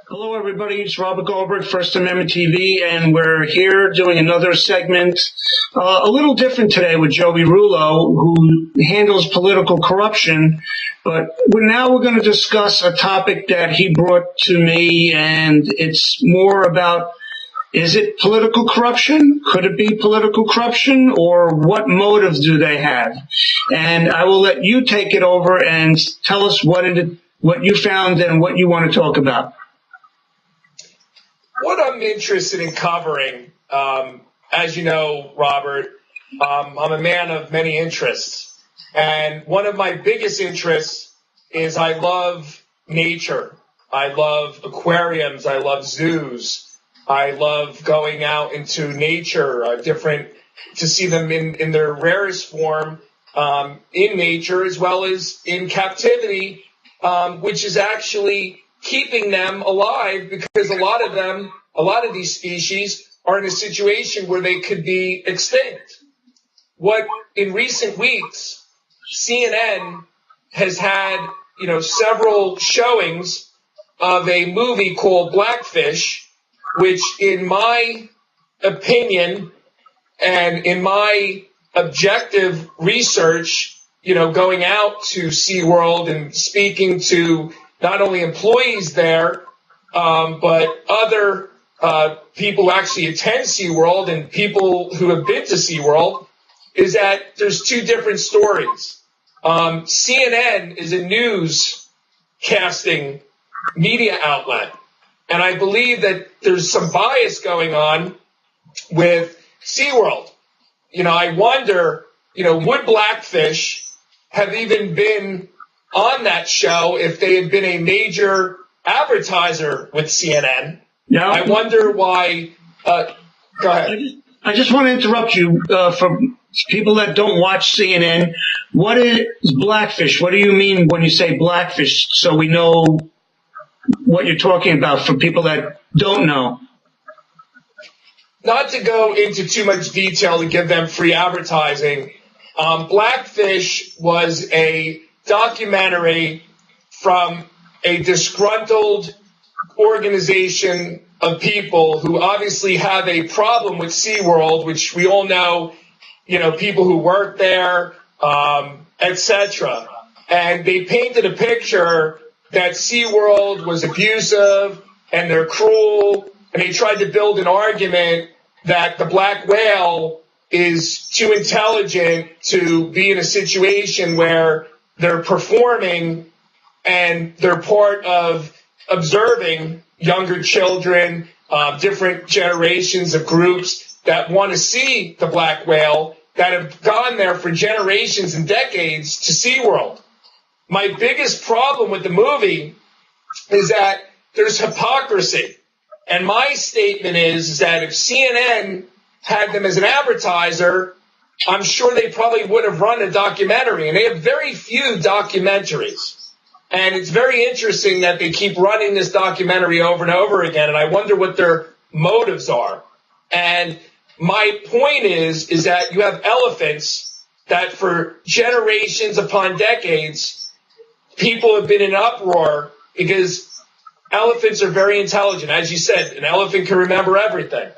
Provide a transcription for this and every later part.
Hello, everybody. It's Robert Goldberg, First Amendment TV, and we're here doing another segment, a little different today with Joey Rullo, who handles political corruption. But now we're going to discuss a topic that he brought to me, and it's more about, is it political corruption? Could it be political corruption? Or what motive do they have? And I will let you take it over and tell us what you found and what you want to talk about. What I'm interested in covering, as you know, Robert, I'm a man of many interests. And one of my biggest interests is I love nature. I love aquariums. I love zoos. I love going out into nature, to see them in their rarest form in nature as well as in captivity, which is actually keeping them alive, because a lot of these species are in a situation where they could be extinct. What in recent weeks, CNN has had, several showings of a movie called Blackfish, which in my opinion and in my objective research, going out to SeaWorld and speaking to not only employees there, but other people who actually attend SeaWorld and people who have been to SeaWorld, is that there's two different stories. CNN is a newscasting media outlet, and I believe that there's some bias going on with SeaWorld. I wonder, would Blackfish have even been on that show if they had been a major advertiser with CNN? Yeah. I wonder why. Go ahead. I just want to interrupt you for people that don't watch CNN. What is Blackfish? What do you mean when you say Blackfish, so we know what you're talking about for people that don't know? Not to go into too much detail to give them free advertising, Blackfish was a documentary from a disgruntled organization of people who obviously have a problem with SeaWorld, which we all know, people who work there, etc. And they painted a picture that SeaWorld was abusive and they're cruel, and they tried to build an argument that the black whale is too intelligent to be in a situation where they're performing and they're part of observing younger children, different generations of groups that want to see the black whale, that have gone there for generations and decades to SeaWorld. My biggest problem with the movie is that there's hypocrisy. And my statement is that if CNN had them as an advertiser, I'm sure they probably would have run a documentary. And they have very few documentaries. And it's very interesting that they keep running this documentary over and over again. And I wonder what their motives are. And my point is that you have elephants that for generations upon decades, people have been in uproar because elephants are very intelligent. As you said, an elephant can remember everything.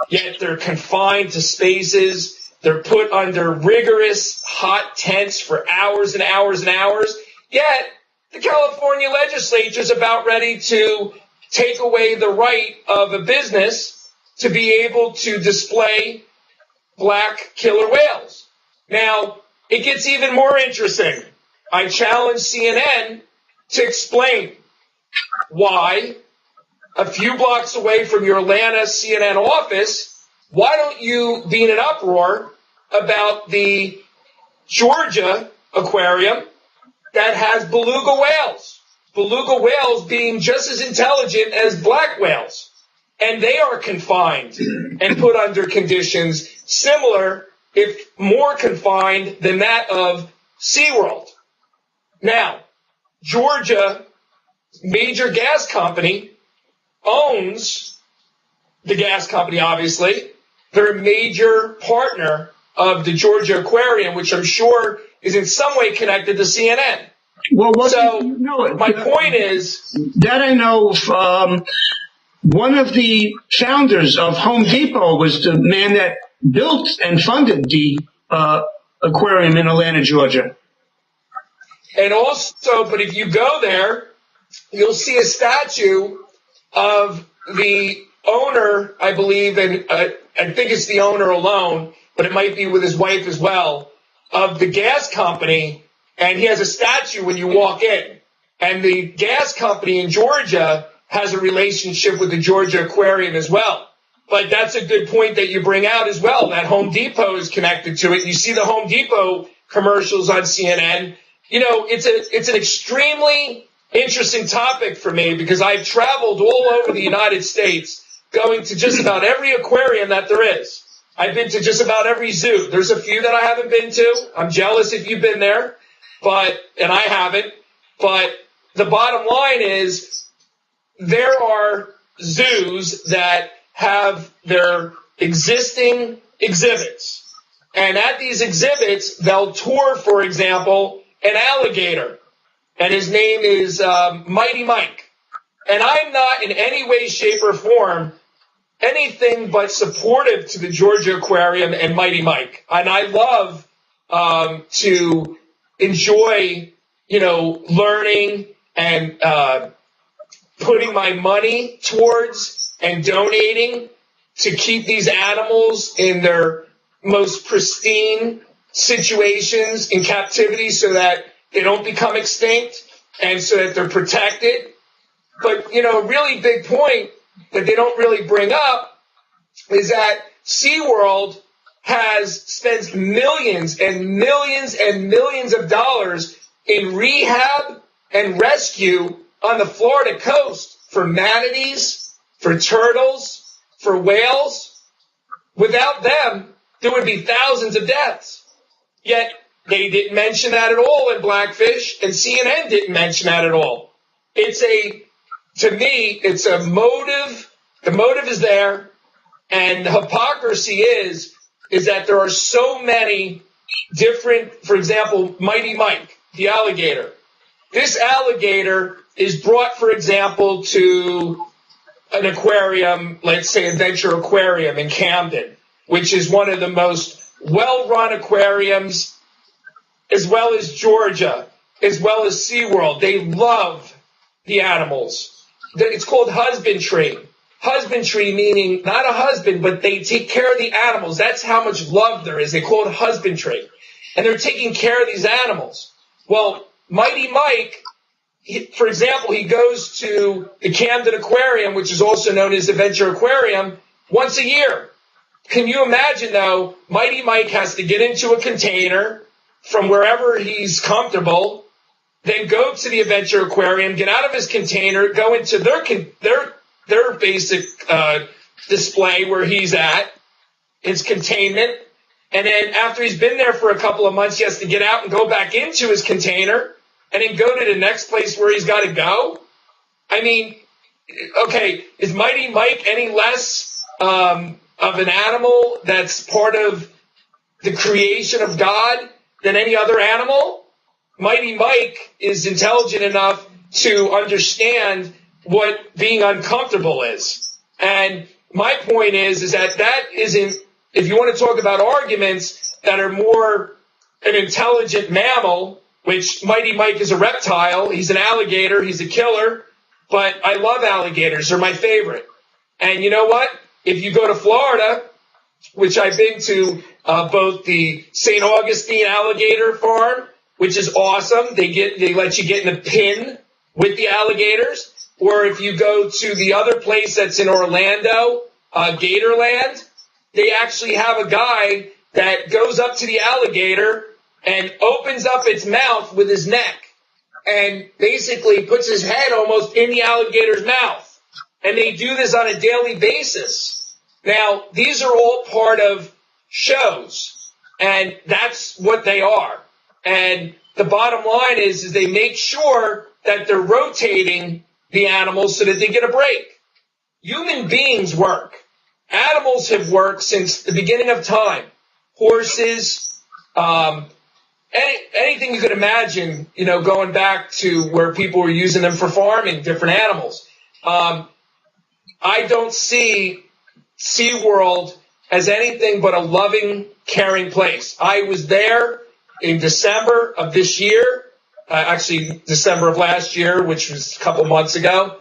Yet they're confined to spaces. They're put under rigorous hot tents for hours and hours and hours. Yet the California legislature is about ready to take away the right of a business to be able to display black killer whales. Now, it gets even more interesting. I challenge CNN to explain why, a few blocks away from your Atlanta CNN office, why don't you be in an uproar about the Georgia Aquarium that has beluga whales? Beluga whales being just as intelligent as black whales. And they are confined and put under conditions similar, if more confined, than that of SeaWorld. Now, Georgia, major gas company, owns the gas company, obviously. They're a major partner of the Georgia Aquarium, which I'm sure is in some way connected to CNN. Well, So no, my point is that I know. One of the founders of Home Depot was the man that built and funded the aquarium in Atlanta, Georgia. And also, but if you go there, you'll see a statue of the owner, I believe, and I think it's the owner alone, but it might be with his wife as well, of the gas company. And he has a statue when you walk in. And the gas company in Georgia has a relationship with the Georgia Aquarium as well. But that's a good point that you bring out as well, that Home Depot is connected to it. You see the Home Depot commercials on CNN. You know, it's an extremely interesting topic for me because I've traveled all over the United States going to just about every aquarium that there is. I've been to just about every zoo. There's a few that I haven't been to. I'm jealous if you've been there, and I haven't. But the bottom line is there are zoos that have their existing exhibits. And at these exhibits, they'll tour, for example, an alligator. And his name is Mighty Mike. And I'm not in any way, shape, or form anything but supportive to the Georgia Aquarium and Mighty Mike. And I love to enjoy, learning and putting my money towards and donating to keep these animals in their most pristine situations in captivity so that they don't become extinct and so that they're protected. But, a really big point that they don't really bring up is that SeaWorld spends millions and millions and millions of dollars in rehab and rescue on the Florida coast for manatees, for turtles, for whales. Without them, there would be thousands of deaths. Yet they didn't mention that at all in Blackfish, and CNN didn't mention that at all. To me, it's a motive. The motive is there, and the hypocrisy is that there are so many different, for example, Mighty Mike, the alligator. This alligator is brought, for example, to an aquarium, let's say Adventure Aquarium in Camden, which is one of the most well-run aquariums, as well as Georgia, as well as SeaWorld. They love the animals. It's called husbandry. Husbandry meaning not a husband, but they take care of the animals. That's how much love there is. They call it husbandry. And they're taking care of these animals. Well, Mighty Mike, for example, he goes to the Camden Aquarium, which is also known as Adventure Aquarium, once a year. Can you imagine, though, Mighty Mike has to get into a container from wherever he's comfortable, then go to the Adventure Aquarium, get out of his container, go into their basic display where he's at, his containment, and then after he's been there for a couple of months, he has to get out and go back into his container, and then go to the next place where he's got to go? I mean, okay, is Mighty Mike any less of an animal that's part of the creation of God than any other animal? Mighty Mike is intelligent enough to understand what being uncomfortable is. And my point is that isn't, if you want to talk about arguments that are more an intelligent mammal, which Mighty Mike is a reptile, he's an alligator, he's a killer, but I love alligators, they're my favorite. And you know what? If you go to Florida, which I've been to both the St. Augustine Alligator Farm, which is awesome. They let you get in a pin with the alligators. Or if you go to the other place that's in Orlando, Gatorland, they actually have a guy that goes up to the alligator and opens up its mouth with his neck and basically puts his head almost in the alligator's mouth. And they do this on a daily basis. Now, these are all part of shows, and that's what they are. And the bottom line is they make sure that they're rotating the animals so that they get a break. Human beings work. Animals have worked since the beginning of time. Horses, anything you could imagine, going back to where people were using them for farming different animals. I don't see SeaWorld as anything but a loving, caring place. I was there in December of this year, actually December of last year, which was a couple months ago,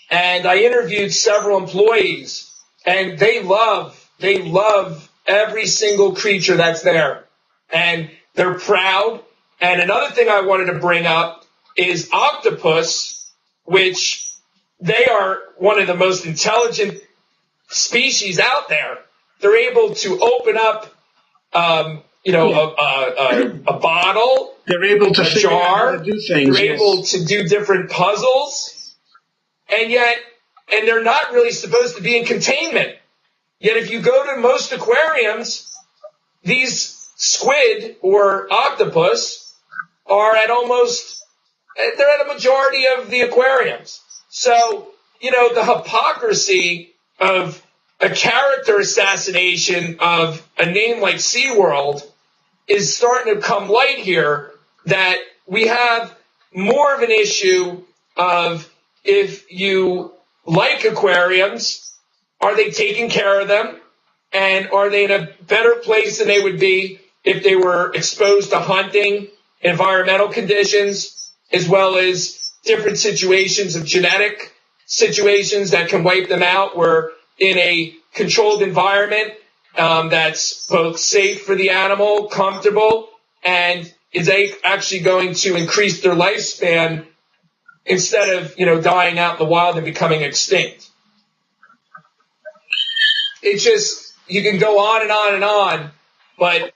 and I interviewed several employees, and they love every single creature that's there, and they're proud. And another thing I wanted to bring up is octopus, which they are one of the most intelligent species out there. They're able to open up, a bottle, they're able to a figure out jar. how to do things. They're able to do different puzzles, and they're not really supposed to be in containment. Yet if you go to most aquariums, these squid or octopus are they're at a majority of the aquariums. So, the hypocrisy of a character assassination of a name like SeaWorld is starting to come light here, that we have more of an issue of, if you like aquariums, are they taking care of them? And are they in a better place than they would be if they were exposed to hunting, environmental conditions, as well as different situations of genetic situations that can wipe them out? We're in a controlled environment that's both safe for the animal, comfortable, and is actually going to increase their lifespan instead of, dying out in the wild and becoming extinct. It's just, you can go on and on and on, but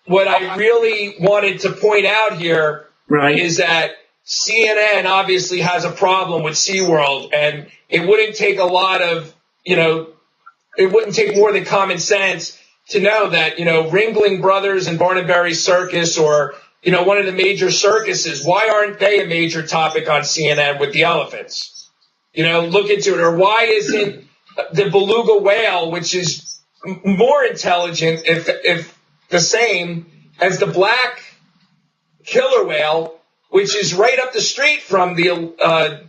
what I really wanted to point out here is that CNN obviously has a problem with SeaWorld, and it wouldn't take a lot of, it wouldn't take more than common sense to know that, Ringling Brothers and Barnum Circus, or, one of the major circuses, why aren't they a major topic on CNN with the elephants? Look into it. Or why isn't the beluga whale, which is more intelligent, if the same as the black killer whale, which is right up the street from the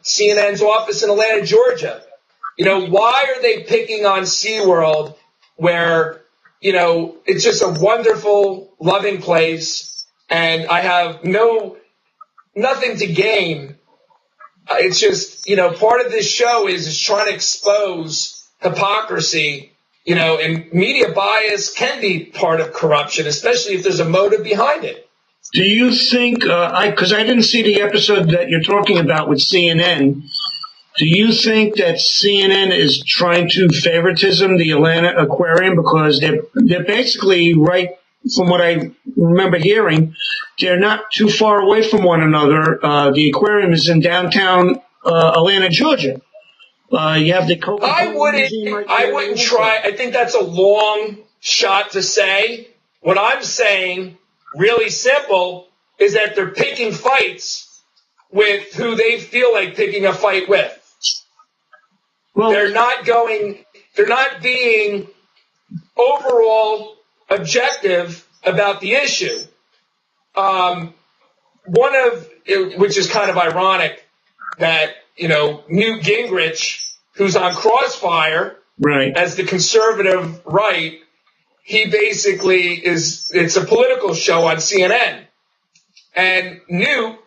CNN's office in Atlanta, Georgia? Why are they picking on SeaWorld, where, it's just a wonderful, loving place, and I have nothing to gain. It's just, part of this show is trying to expose hypocrisy, and media bias can be part of corruption, especially if there's a motive behind it. Do you think, because I didn't see the episode that you're talking about with CNN, do you think that CNN is trying to favoritism the Atlanta Aquarium, because they're basically, right from what I remember hearing, they're not too far away from one another. The aquarium is in downtown Atlanta, Georgia. You have the Coca-Cola. I wouldn't try. I think that's a long shot to say. What I'm saying, really simple, is that they're picking fights with who they feel like picking a fight with. Well, they're not being overall objective about the issue. Which is kind of ironic that, Newt Gingrich, who's on Crossfire as the conservative right, he basically it's a political show on CNN. And Newt,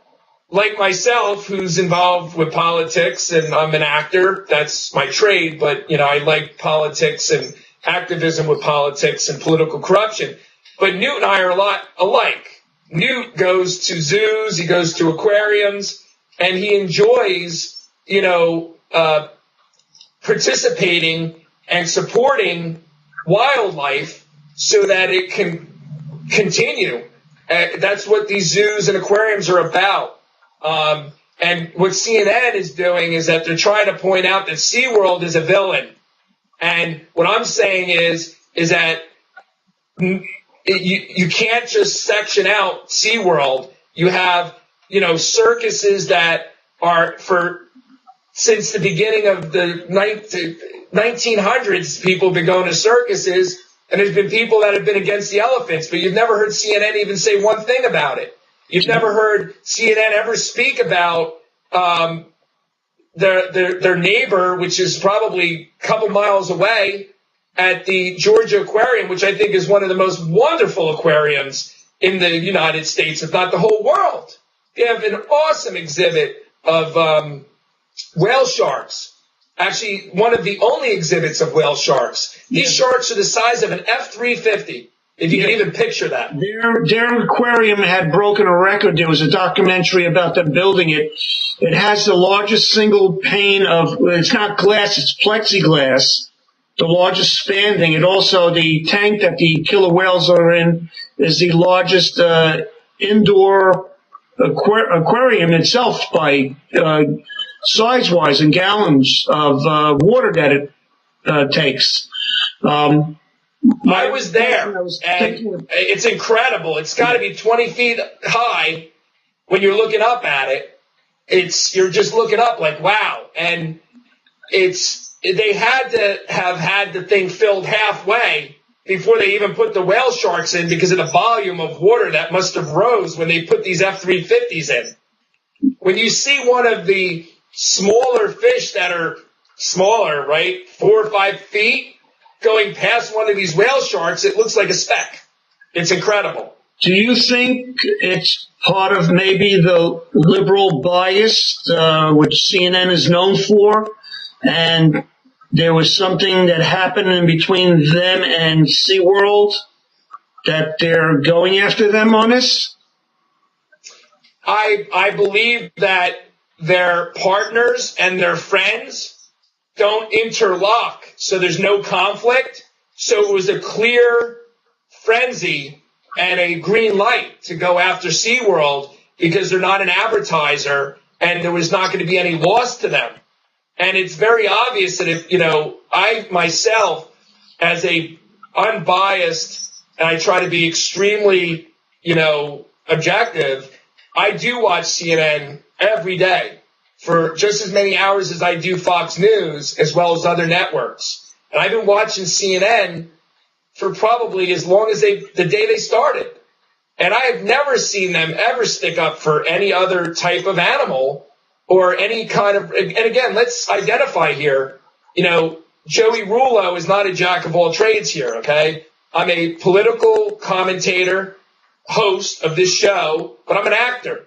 like myself, who's involved with politics, and I'm an actor, that's my trade, but, I like politics and activism with politics and political corruption. But Newt and I are a lot alike. Newt goes to zoos, he goes to aquariums, and he enjoys, participating and supporting wildlife so that it can continue. That's what these zoos and aquariums are about. And what CNN is doing is that they're trying to point out that SeaWorld is a villain. And what I'm saying is that you can't just section out SeaWorld. You have, circuses that are since the beginning of the 1900s, people have been going to circuses, and there's been people that have been against the elephants, but you've never heard CNN even say one thing about it. You've never heard CNN ever speak about their neighbor, which is probably a couple miles away, at the Georgia Aquarium, which I think is one of the most wonderful aquariums in the United States, if not the whole world. They have an awesome exhibit of whale sharks. Actually, one of the only exhibits of whale sharks. These sharks are the size of an F-350, if you can even picture that. Their aquarium had broken a record. There was a documentary about them building it. It has the largest single pane of, it's not glass, it's plexiglass, the largest spanning. And also the tank that the killer whales are in is the largest indoor aquarium itself by size-wise in gallons of water that it takes. I was there, and it's incredible. It's got to be 20 feet high when you're looking up at it. You're just looking up like, wow. And they had to have had the thing filled halfway before they even put the whale sharks in because of the volume of water that must have rose when they put these F-350s in. When you see one of the smaller fish that are smaller, right, 4 or 5 feet, going past one of these whale sharks, it looks like a speck. It's incredible. Do you think it's part of maybe the liberal bias, which CNN is known for, and there was something that happened in between them and SeaWorld that they're going after them on this? I believe that their partners and their friends don't interlock, so there's no conflict. So it was a clear frenzy and a green light to go after SeaWorld because they're not an advertiser and there was not going to be any loss to them. And it's very obvious that if, I myself, as a unbiased, and I try to be extremely, objective, I do watch CNN every day for just as many hours as I do Fox News, as well as other networks. And I've been watching CNN for probably as long as the day they started. And I have never seen them ever stick up for any other type of animal or any kind of, and again, let's identify here, Joey Rullo is not a jack of all trades here, okay? I'm a political commentator, host of this show, but I'm an actor.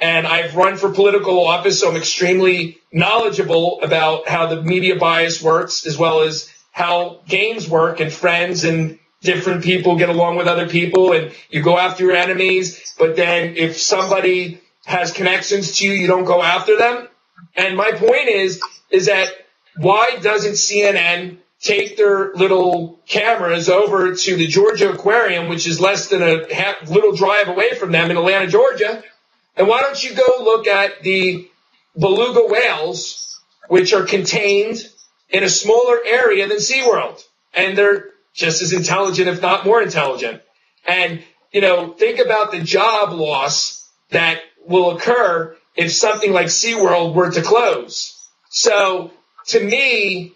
And I've run for political office, so I'm extremely knowledgeable about how the media bias works, as well as how games work and friends and different people get along with other people, and you go after your enemies. But then if somebody has connections to you, you don't go after them. And my point is that why doesn't CNN take their little cameras over to the Georgia Aquarium, which is less than a little drive away from them in Atlanta, Georgia? And why don't you go look at the beluga whales, which are contained in a smaller area than SeaWorld? And they're just as intelligent, if not more intelligent. And, think about the job loss that will occur if something like SeaWorld were to close. So, to me,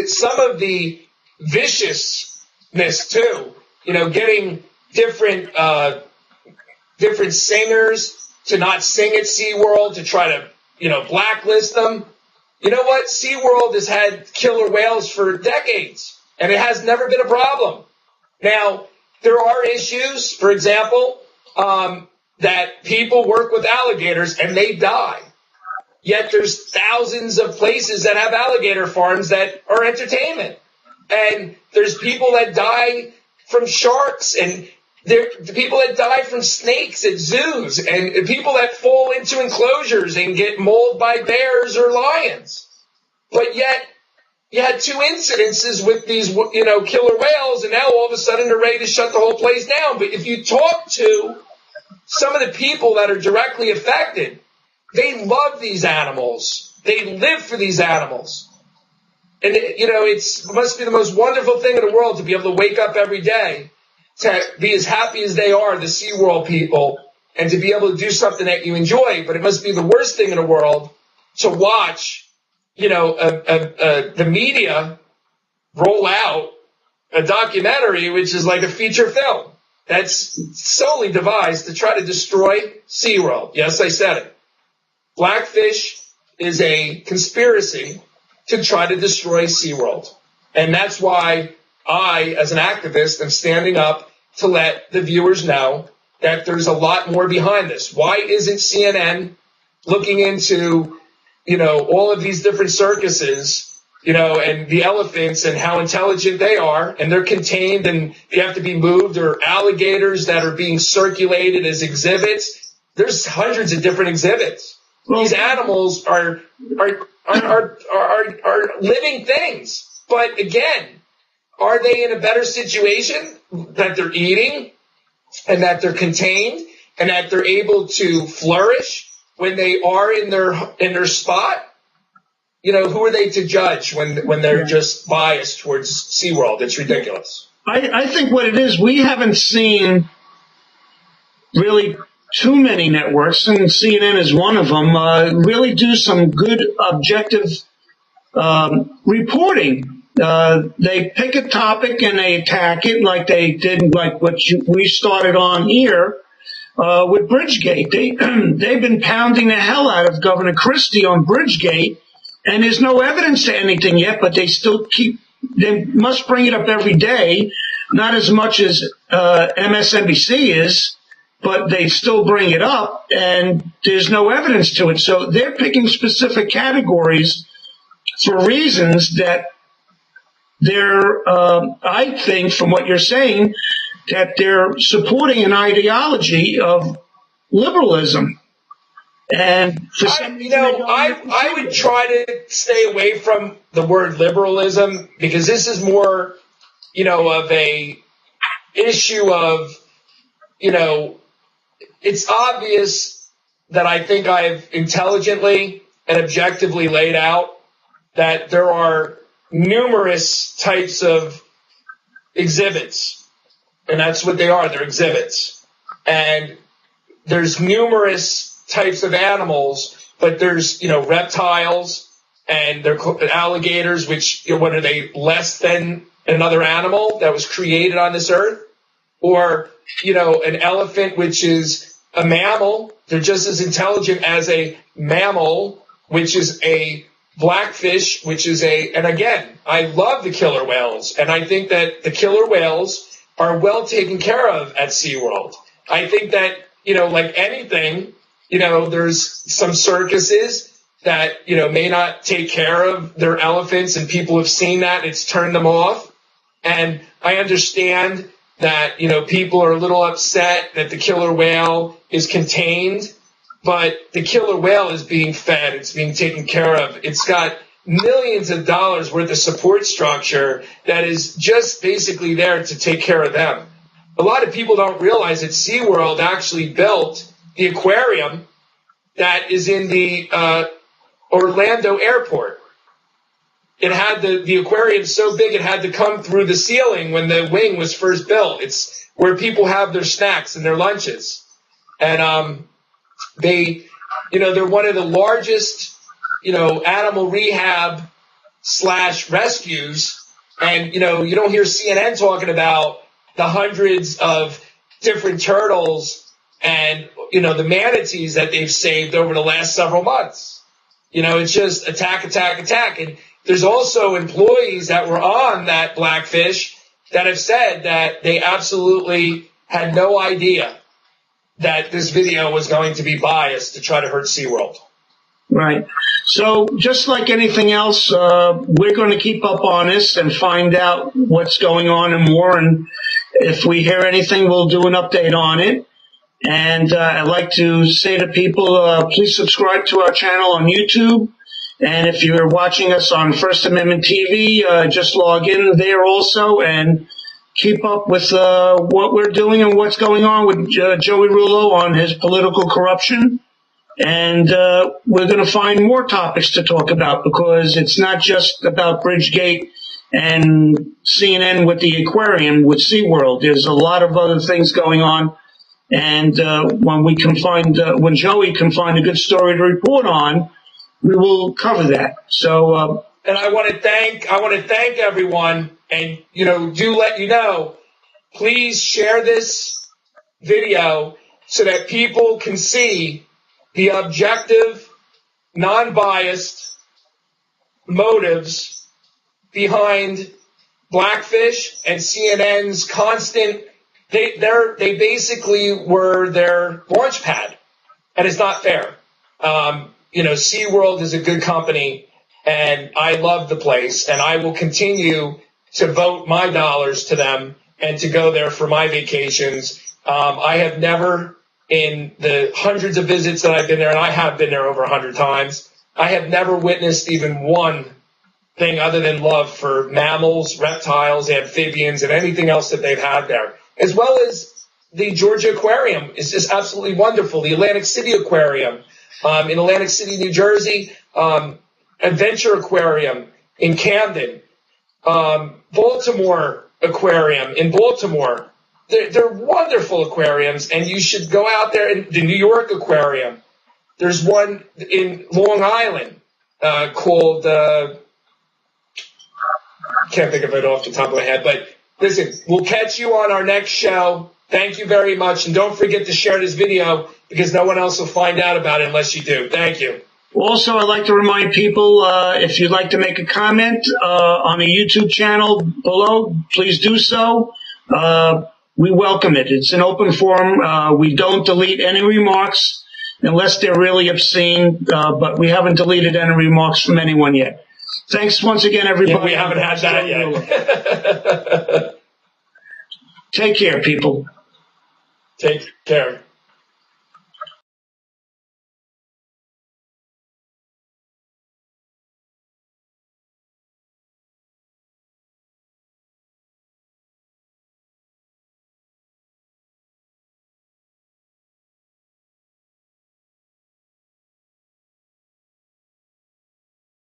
some of the viciousness, too, getting different singers to not sing at SeaWorld, to try to, blacklist them. You know what? SeaWorld has had killer whales for decades, and it has never been a problem. Now, there are issues, for example, that people work with alligators and they die. Yet there's thousands of places that have alligator farms that are entertainment. And there's people that die from sharks, and the people that die from snakes at zoos, and people that fall into enclosures and get mauled by bears or lions. But yet, you had 2 incidences with these, killer whales, and now all of a sudden they're ready to shut the whole place down. But if you talk to some of the people that are directly affected, they love these animals. They live for these animals. And, it must be the most wonderful thing in the world to be able to wake up every day, to be as happy as they are, the SeaWorld people, and to be able to do something that you enjoy. But it must be the worst thing in the world to watch, the media roll out a documentary which is like a feature film. that's solely devised to try to destroy SeaWorld. Yes, I said it. Blackfish is a conspiracy to try to destroy SeaWorld. And that's why I, as an activist, am standing up to let the viewers know that there's a lot more behind this. Why isn't CNN looking into, all of these different circuses, and the elephants and how intelligent they are, and they're contained and they have to be moved, or alligators that are being circulated as exhibits? There's hundreds of different exhibits. These animals are living things. But again, are they in a better situation that they're eating and that they're contained and that they're able to flourish when they are in their spot? Who are they to judge when they're just biased towards SeaWorld? It's ridiculous. I think what it is, we haven't seen really too many networks, and CNN is one of them, really do some good objective reporting. They pick a topic and they attack it like they did, like what we started on here with Bridgegate. They've been pounding the hell out of Governor Christie on Bridgegate, and there's no evidence to anything yet, but they still they must bring it up every day, not as much as MSNBC is, but they still bring it up, and there's no evidence to it. So they're picking specific categories for reasons that they're, I think, from what you're saying, that they're supporting an ideology of liberalism. And for some reason, I would try to stay away from the word liberalism, because this is more, of a issue of, it's obvious that I think I've intelligently and objectively laid out that there are numerous types of exhibits, and that's what they are. They're exhibits. And there's numerous types of animals, but there's, reptiles, and they're alligators, which, what are they, less than another animal that was created on this earth? Or, an elephant, which is a mammal. They're just as intelligent as a mammal, which is a blackfish, which is and again, I love the killer whales, and I think that the killer whales are well taken care of at SeaWorld. I think that, like anything, there's some circuses that, may not take care of their elephants, and people have seen that, and it's turned them off. And I understand that, people are a little upset that the killer whale is contained, but the killer whale is being fed, it's being taken care of. It's got millions of dollars worth of support structure that is just basically there to take care of them. A lot of people don't realize that SeaWorld actually built the aquarium that is in the Orlando airport. It had the aquarium so big it had to come through the ceiling when the wing was first built. It's where people have their snacks and their lunches. And they're one of the largest, animal rehab / rescues. And, you don't hear CNN talking about the hundreds of different turtles and, the manatees that they've saved over the last several months. It's just attack, attack, attack. And there's also employees that were on that Blackfish that have said that they absolutely had no idea that this video was going to be biased to try to hurt SeaWorld. Right. So just like anything else, we're going to keep up on this and find out what's going on and more. And if we hear anything, we'll do an update on it. And I'd like to say to people, please subscribe to our channel on YouTube. And if you're watching us on First Amendment TV, just log in there also and keep up with what we're doing and what's going on with Joey Rullo on his political corruption. And we're going to find more topics to talk about, because it's not just about Bridgegate and CNN with the aquarium with SeaWorld. There's a lot of other things going on. And when Joey can find a good story to report on, we will cover that. So, and I want to thank everyone, and do let you know, please share this video so that people can see the objective, non-biased motives behind Blackfish and CNN's constant. They basically were their launch pad, and it's not fair. SeaWorld is a good company, and I love the place, and I will continue to vote my dollars to them and to go there for my vacations. I have never, in the hundreds of visits that I've been there, and I have been there over 100 times, I have never witnessed even one thing other than love for mammals, reptiles, amphibians, and anything else that they've had there. As well as the Georgia Aquarium is just absolutely wonderful. The Atlantic City Aquarium in Atlantic City, New Jersey, Adventure Aquarium in Camden, Baltimore Aquarium in Baltimore. They're wonderful aquariums, and you should go out there. In the New York Aquarium, there's one in Long Island called, can't think of it off the top of my head, but listen, we'll catch you on our next show. Thank you very much, and don't forget to share this video because no one else will find out about it unless you do. Thank you. Also, I'd like to remind people, if you'd like to make a comment on the YouTube channel below, please do so. We welcome it. It's an open forum. We don't delete any remarks unless they're really obscene, but we haven't deleted any remarks from anyone yet. Thanks once again, everybody. Yeah, we haven't had that yet. Take care, people. Take care.